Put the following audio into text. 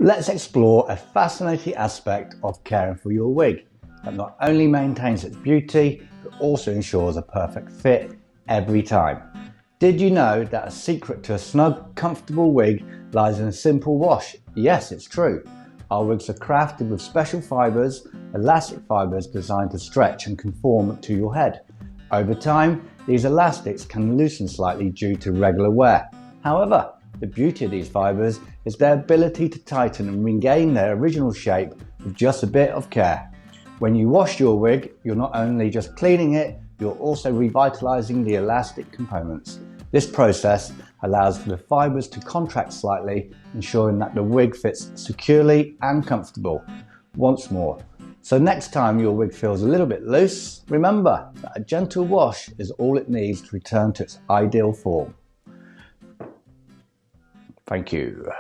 Let's explore a fascinating aspect of caring for your wig that not only maintains its beauty, but also ensures a perfect fit every time. Did you know that a secret to a snug, comfortable wig lies in a simple wash? Yes, it's true. Our wigs are crafted with special fibres, elastic fibres designed to stretch and conform to your head. Over time, these elastics can loosen slightly due to regular wear. However, the beauty of these fibres is their ability to tighten and regain their original shape with just a bit of care. When you wash your wig, you're not only just cleaning it, you're also revitalising the elastic components. This process allows for the fibres to contract slightly, ensuring that the wig fits securely and comfortable. Once more, so next time your wig feels a little bit loose, remember that a gentle wash is all it needs to return to its ideal form. Thank you.